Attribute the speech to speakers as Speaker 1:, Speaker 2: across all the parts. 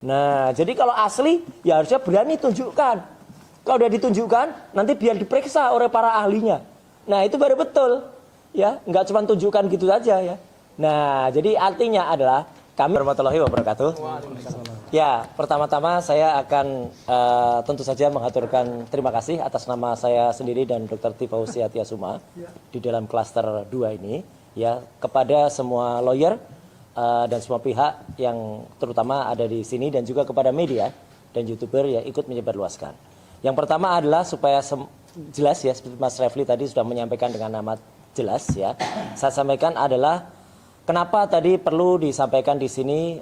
Speaker 1: Nah, jadi kalau asli ya harusnya berani tunjukkan. Kalau udah ditunjukkan, nanti biar diperiksa oleh para ahlinya. Nah, itu baru betul. Ya, nggak cuma tunjukkan gitu saja ya. Nah, jadi artinya adalah kami warahmatullahi wabarakatuh. Ya, pertama-tama saya akan tentu saja mengaturkan terima kasih atas nama saya sendiri dan Dr. Tifauzi Atiasuma di dalam klaster 2 ini ya kepada semua lawyer dan semua pihak yang terutama ada di sini dan juga kepada media dan YouTuber yang ikut menyebarluaskan. Yang pertama adalah supaya jelas ya, seperti Mas Refli tadi sudah menyampaikan dengan amat jelas ya. Saya sampaikan adalah kenapa tadi perlu disampaikan di sini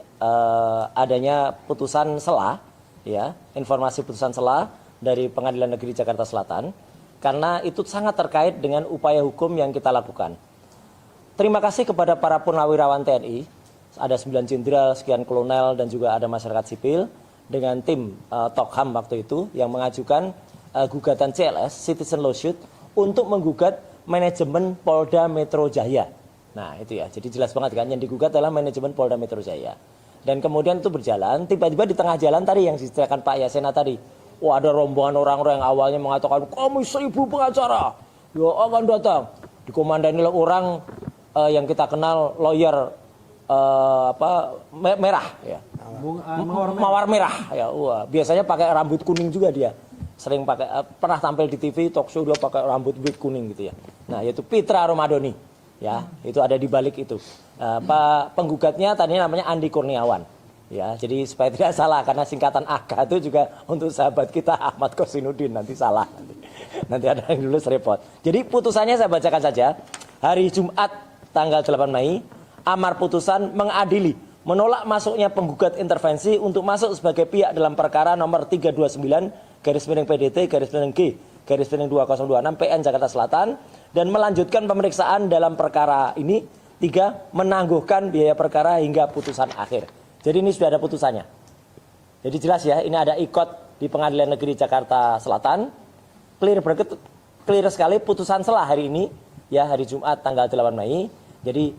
Speaker 1: adanya putusan sela ya, informasi putusan sela dari Pengadilan Negeri Jakarta Selatan karena itu sangat terkait dengan upaya hukum yang kita lakukan. Terima kasih kepada para purnawirawan TNI, ada 9 jenderal, sekian kolonel dan juga ada masyarakat sipil dengan tim Tokham waktu itu yang mengajukan gugatan CLS Citizen Lawsuit untuk menggugat manajemen Polda Metro Jaya. Nah itu ya, jadi jelas banget kan yang digugat adalah manajemen Polda Metro Jaya. Dan kemudian itu berjalan, tiba-tiba di tengah jalan tadi yang diceritakan Pak Yasena tadi, wah ada rombongan orang-orang yang awalnya mengatakan kami 1000 pengacara, ya akan datang, dikomandani oleh orang yang kita kenal lawyer merah ya. Mawar merah ya. Wah, biasanya pakai rambut kuning juga dia. Sering pakai pernah tampil di TV talk show dia pakai rambut wig kuning gitu ya. Nah, yaitu Pitra Romadoni. Ya, itu ada di balik itu. Penggugatnya tadinya namanya Andi Kurniawan. Ya, jadi supaya tidak salah karena singkatan AGA itu juga untuk sahabat kita Ahmad Kosinudin nanti salah. Nanti ada yang dulu repot. Jadi putusannya saya bacakan saja. Hari Jumat tanggal 8 Mei, amar putusan mengadili menolak masuknya penggugat intervensi untuk masuk sebagai pihak dalam perkara nomor 329/PDT/G/2.026 PN Jakarta Selatan dan melanjutkan pemeriksaan dalam perkara ini. 3. Menangguhkan biaya perkara hingga putusan akhir. Jadi ini sudah ada putusannya. Jadi jelas ya, ini ada ikot di Pengadilan Negeri Jakarta Selatan. Clear sekali putusan sela hari ini ya, hari Jumat tanggal 8 Mei. Jadi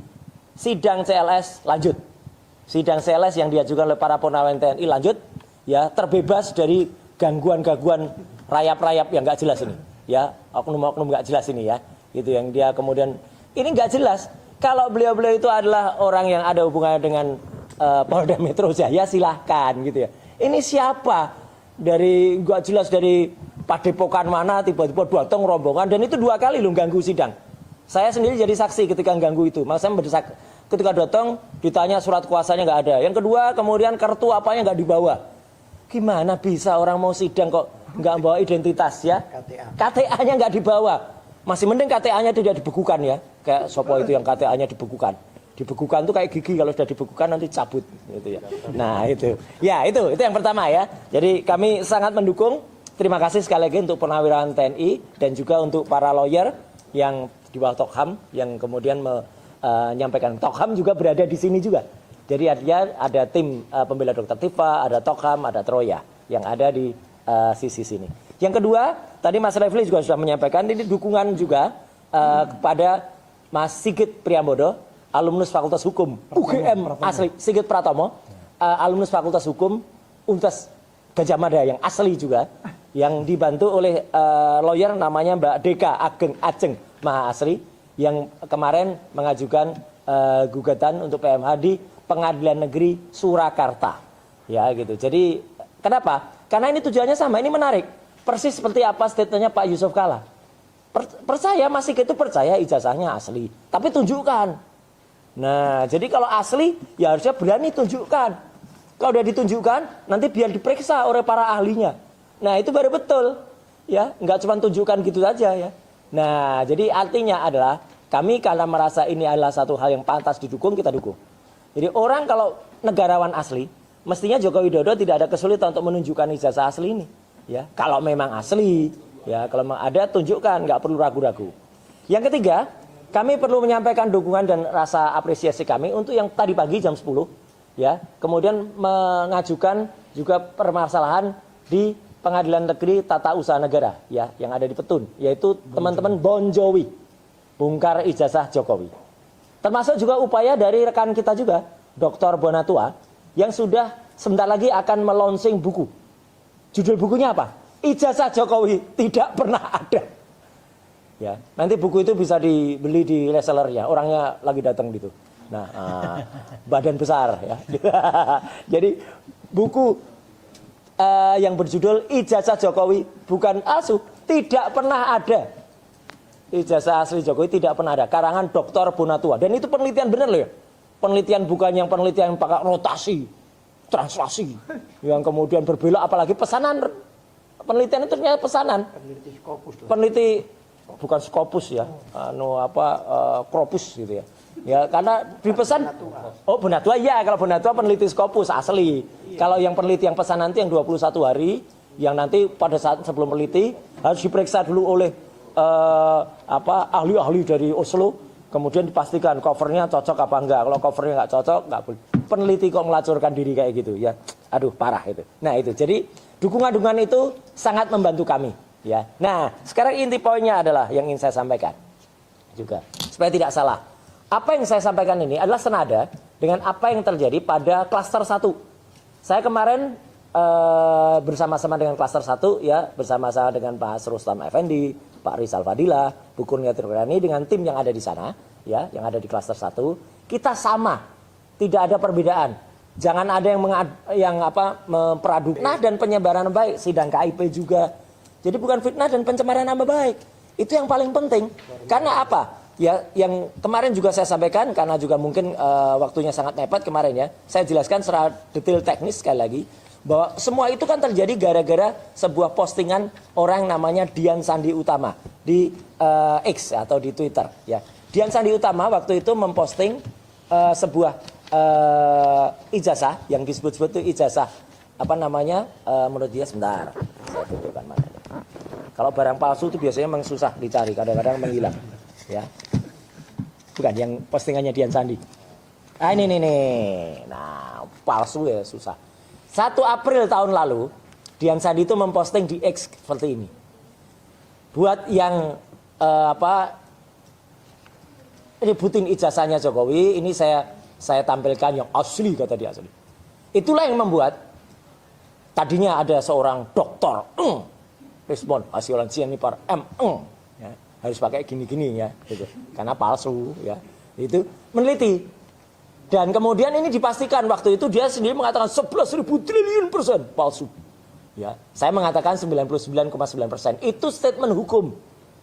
Speaker 1: sidang CLS lanjut. Sidang CLS yang diajukan oleh para purnawirawan TNI lanjut ya, terbebas dari gangguan-gangguan rayap-rayap yang nggak jelas ini ya, oknum-oknum nggak jelas ini ya, gitu yang dia kemudian ini nggak jelas. Kalau beliau-beliau itu adalah orang yang ada hubungannya dengan Polda Metro Jaya silahkan gitu ya. Ini siapa dari nggak jelas dari padepokan mana tiba-tiba datang rombongan dan itu 2 kali loh ganggu sidang. Saya sendiri jadi saksi ketika ganggu itu. Maksudnya mendesak ketika datang ditanya surat kuasanya nggak ada. Yang kedua kemudian kartu apanya nggak dibawa. Gimana bisa orang mau sidang kok nggak bawa identitas ya? KTA-nya nggak dibawa. Masih mending KTA-nya tidak dibekukan ya. Kayak Sopo itu yang KTA-nya dibekukan. Dibekukan tuh kayak gigi kalau sudah dibekukan nanti cabut gitu ya. Nah itu. Ya itu yang pertama ya. Jadi kami sangat mendukung. Terima kasih sekali lagi untuk purnawirawan TNI dan juga untuk para lawyer yang di bawah Tokham yang kemudian menyampaikan. Tokham juga berada di sini juga. Jadi artinya ada tim pembela Dr. Tifa, ada Tokham, ada Troya yang ada di sisi sini. Yang kedua, tadi Mas Refli juga sudah menyampaikan ini dukungan juga kepada Mas Sigit Priambodo, alumnus Fakultas Hukum UGM asli, Sigit Pratomo, alumnus Fakultas Hukum Universitas Gadjah Mada yang asli juga, yang dibantu oleh lawyer namanya Mbak Deka Ajeng Maha Asri yang kemarin mengajukan gugatan untuk PMH di Pengadilan Negeri Surakarta. Ya gitu. Jadi kenapa? Karena ini tujuannya sama, ini menarik. Persis seperti apa statementnya Pak Yusuf Kalla. Percaya, masih itu percaya ijazahnya asli. Tapi tunjukkan. Nah, jadi kalau asli ya harusnya berani tunjukkan. Kalau udah ditunjukkan, nanti biar diperiksa oleh para ahlinya. Nah, itu baru betul. Ya, nggak cuma tunjukkan gitu saja ya. Nah, jadi artinya adalah kami karena merasa ini adalah satu hal yang pantas didukung, kita dukung. Jadi orang kalau negarawan asli, mestinya Joko Widodo tidak ada kesulitan untuk menunjukkan ijazah asli ini. Ya, kalau memang asli, ya kalau memang ada tunjukkan, nggak perlu ragu-ragu. Yang ketiga, kami perlu menyampaikan dukungan dan rasa apresiasi kami untuk yang tadi pagi jam 10, ya, kemudian mengajukan juga permasalahan di Pengadilan Negeri Tata Usaha Negara, ya, yang ada di Petun, yaitu teman-teman Bonjowi, bongkar ijazah Jokowi. Termasuk juga upaya dari rekan kita juga, Dr. Bonatua, yang sudah sebentar lagi akan melonsing buku. Judul bukunya apa? Ijazah Jokowi tidak pernah ada. Ya, nanti buku itu bisa dibeli di resellernya. Orangnya lagi datang gitu. Nah, badan besar ya. Jadi buku yang berjudul Ijazah Jokowi bukan palsu, tidak pernah ada. Ijazah asli Jokowi tidak pernah ada. Karangan Dr. Bonatua. Dan itu penelitian benar loh ya. Penelitian bukan yang penelitian pakai rotasi, translasi, yang kemudian berbelok, apalagi pesanan. Penelitian itu ternyata pesanan.
Speaker 2: Peneliti Scopus.
Speaker 1: Peneliti bukan Scopus ya, Scopus gitu ya. Ya karena dipesan. Oh Bonatua ya, kalau Bonatua peneliti Scopus asli. Kalau yang peneliti yang pesanan itu yang 21 hari, yang nanti pada saat sebelum peneliti harus diperiksa dulu oleh ahli-ahli dari Oslo, kemudian dipastikan covernya cocok apa enggak. Kalau covernya enggak cocok, enggak boleh. Peneliti kok melacurkan diri kayak gitu ya. Aduh parah itu. Nah itu jadi dukungan-dukungan itu sangat membantu kami ya. Nah sekarang inti poinnya adalah yang ingin saya sampaikan juga supaya tidak salah. Apa yang saya sampaikan ini adalah senada dengan apa yang terjadi pada klaster 1. Saya kemarin bersama-sama dengan klaster 1 ya, bersama-sama dengan Pak Rustam Effendi, Pak Rizal Fadila, Bu Kurniati Nurani dengan tim yang ada di sana ya, yang ada di klaster 1. Kita sama, tidak ada perbedaan. Jangan ada yang memperadukan fitnah dan penyebaran baik, sidang KIP juga. Jadi bukan fitnah dan pencemaran nama baik. Itu yang paling penting. Karena apa? Ya, yang kemarin juga saya sampaikan karena juga mungkin waktunya sangat mepet kemarin ya. Saya jelaskan secara detail teknis sekali lagi bahwa semua itu kan terjadi gara-gara sebuah postingan orang namanya Dian Sandi Utama di X atau di Twitter ya. Dian Sandi Utama waktu itu memposting sebuah ijazah yang disebut-sebut itu ijazah menurut dia sebentar. Saya tunjukkan mana ini. Kalau barang palsu itu biasanya memang susah dicari, kadang-kadang menghilang ya. Bukan yang postingannya Dian Sandi. Ah ini nih. Nah, palsu ya susah. 1 April tahun lalu Dian Sandi itu memposting di X seperti ini. Buat yang ributin ijazahnya Jokowi, ini saya tampilkan yang asli kata dia asli. Itulah yang membuat tadinya ada seorang dokter respon hasil Jennifer ya, harus pakai gini-gini ya gitu. Karena palsu ya. Itu meneliti. Dan kemudian ini dipastikan waktu itu dia sendiri mengatakan 11.000 triliun persen palsu. Ya, saya mengatakan 99,9%. Itu statement hukum.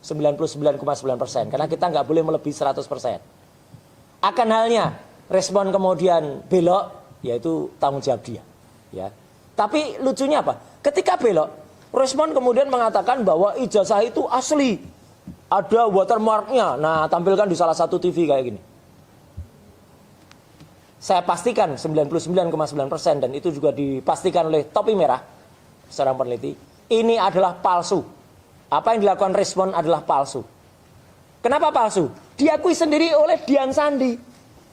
Speaker 1: 99,9% karena kita nggak boleh melebihi 100%. Akan halnya respon kemudian belok, yaitu tanggung jawab dia. Ya. Tapi lucunya apa? Ketika belok, respon kemudian mengatakan bahwa ijazah itu asli. Ada watermarknya. Nah, tampilkan di salah satu TV kayak gini. Saya pastikan 99,9% dan itu juga dipastikan oleh topi merah seorang peneliti. Ini adalah palsu. Apa yang dilakukan respon adalah palsu. Kenapa palsu? Diakui sendiri oleh Dian Sandi.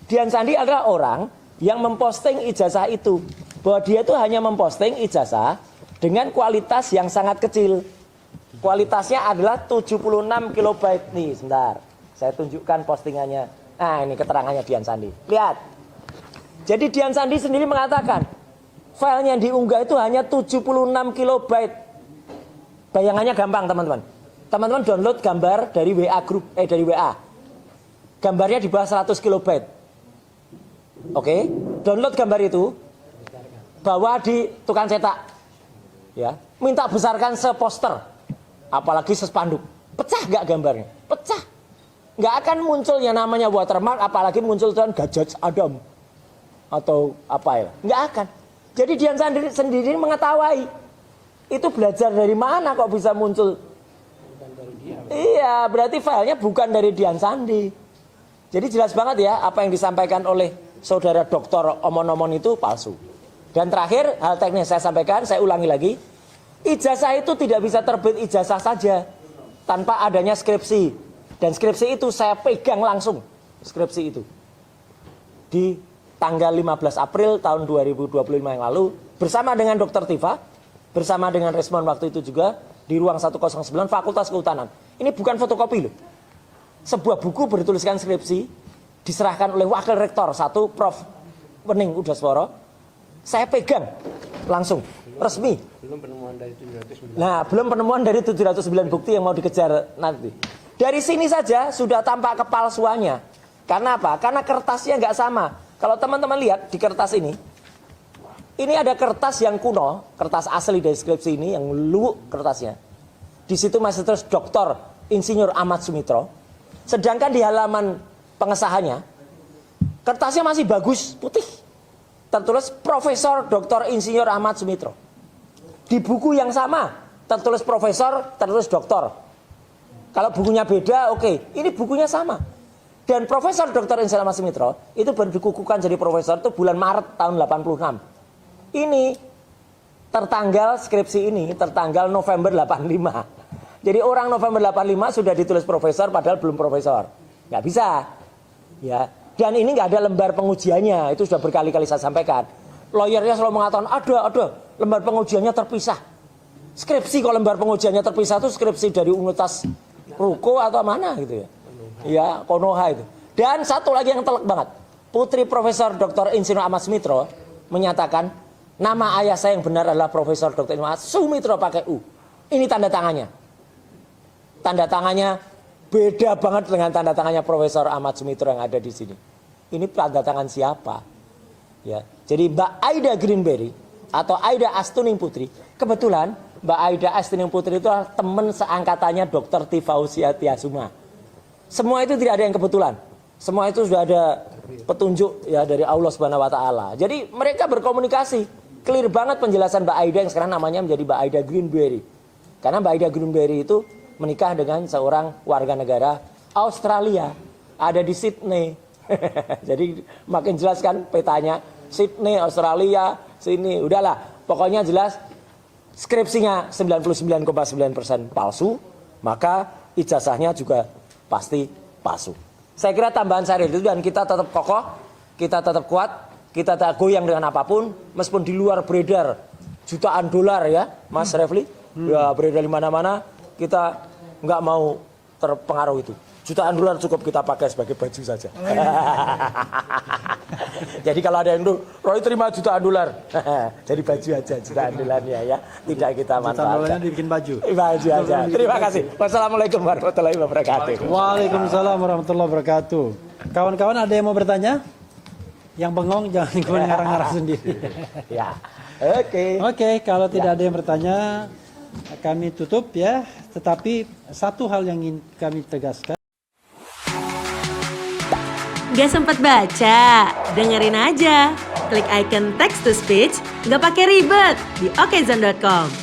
Speaker 1: Dian Sandi adalah orang yang memposting ijazah itu. Bahwa dia itu hanya memposting ijazah dengan kualitas yang sangat kecil. Kualitasnya adalah 76 kilobyte nih, sebentar. Saya tunjukkan postingannya. Nah, ini keterangannya Dian Sandi. Lihat. Jadi Dian Sandi sendiri mengatakan, filenya yang diunggah itu hanya 76 kilobyte. Bayangannya gampang, teman-teman. Teman-teman download gambar dari WA grup dari WA. Gambarnya di bawah 100 kilobyte. Oke, download gambar itu, bawa di tukang cetak. Ya, minta besarkan seposter. Apalagi sespanduk. Pecah nggak gambarnya? Pecah. Nggak akan muncul yang namanya watermark, apalagi muncul tulisan Gajah Adam atau apa ya? Nggak akan. Jadi Dian Sandi sendiri mengetahui itu belajar dari mana kok bisa muncul? Iya, berarti filenya bukan dari Dian Sandi. Jadi jelas banget ya apa yang disampaikan oleh saudara dokter omon-omon itu palsu. Dan terakhir hal teknis saya sampaikan, saya ulangi lagi. Ijazah itu tidak bisa terbit ijazah saja tanpa adanya skripsi. Dan skripsi itu saya pegang langsung, skripsi itu. Di tanggal 15 April tahun 2025 yang lalu, bersama dengan Dr. Tifa, bersama dengan respon waktu itu juga, di ruang 109 Fakultas Kehutanan. Ini bukan fotokopi loh. Sebuah buku bertuliskan skripsi, diserahkan oleh Wakil Rektor 1, Prof. Wening Udaswara, Saya pegang langsung resmi.
Speaker 2: Belum penemuan dari 709.
Speaker 1: Nah, belum penemuan dari 709 bukti yang mau dikejar nanti. Dari sini saja sudah tampak kepalsuannya. Karena apa? Karena kertasnya nggak sama. Kalau teman-teman lihat di kertas ini ada kertas yang kuno, kertas asli dari skripsi ini yang luwuk kertasnya. Di situ masih terus Dr. Insinyur Ahmad Sumitro. Sedangkan di halaman pengesahannya kertasnya masih bagus, putih. Tertulis Profesor Dr. Insinyur Ahmad Sumitro. Di buku yang sama tertulis profesor, tertulis doktor. Kalau bukunya beda, oke. Ini bukunya sama. Dan Profesor Dr. Insinyur Ahmad Sumitro itu baru dikukuhkan jadi profesor itu bulan Maret tahun 86. Ini tertanggal skripsi ini tertanggal November 85. Jadi orang November 85 sudah ditulis profesor padahal belum profesor. Nggak bisa. Ya. Dan ini nggak ada lembar pengujiannya, itu sudah berkali-kali saya sampaikan. Lawyernya selalu mengatakan ada lembar pengujiannya terpisah. Skripsi kalau lembar pengujiannya terpisah itu skripsi dari Universitas Ruko atau mana gitu ya. Ya, Konoha itu. Dan satu lagi yang telak banget. Putri Profesor Dr. Insinyur Ahmad Sumitro menyatakan nama ayah saya yang benar adalah Profesor Dr. Ahmad Sumitro pakai U. Ini tanda tangannya. Tanda tangannya beda banget dengan tanda tangannya Profesor Ahmad Sumitro yang ada di sini. Ini tanda tangan siapa? Ya, jadi Mbak Aida Greenberry atau Aida Astuning Putri, kebetulan Mbak Aida Astuning Putri itu adalah teman seangkatannya Dr. Tifausia Tiasuma. Semua itu tidak ada yang kebetulan. Semua itu sudah ada petunjuk ya dari Allah Subhanahu wa taala. Jadi mereka berkomunikasi. Clear banget penjelasan Mbak Aida yang sekarang namanya menjadi Mbak Aida Greenberry. Karena Mbak Aida Greenberry itu menikah dengan seorang warga negara Australia, ada di Sydney. Jadi makin jelas kan petanya, Sydney, Australia, sini, udahlah. Pokoknya jelas skripsinya 99,9% palsu, maka ijazahnya juga pasti palsu. Saya kira tambahan saya itu, dan kita tetap kokoh, kita tetap kuat, kita tak goyang dengan apapun, meskipun di luar beredar jutaan dolar ya, Mas Refli, ya beredar di mana-mana. Kita nggak mau terpengaruh itu. Jutaan dolar cukup kita pakai sebagai baju saja. Jadi kalau ada yang Roy terima jutaan dolar, jadi baju aja jutaan dolarnya ya. Tidak kita manfaatkan. Jutaan dolarnya dibikin baju. Baju aja. Terima kasih. Wassalamualaikum warahmatullahi wabarakatuh.
Speaker 3: Waalaikumsalam warahmatullahi wabarakatuh. Kawan-kawan ada yang mau bertanya? Yang bengong jangan kemudian ngarang-ngarang sendiri.
Speaker 1: Ya. Oke,
Speaker 3: kalau tidak ada yang bertanya, kami tutup ya. Tetapi satu hal yang ingin kami tegaskan.
Speaker 4: Gak sempat baca? Dengerin aja. Klik icon text to speech, gak pakai ribet di okezone.com.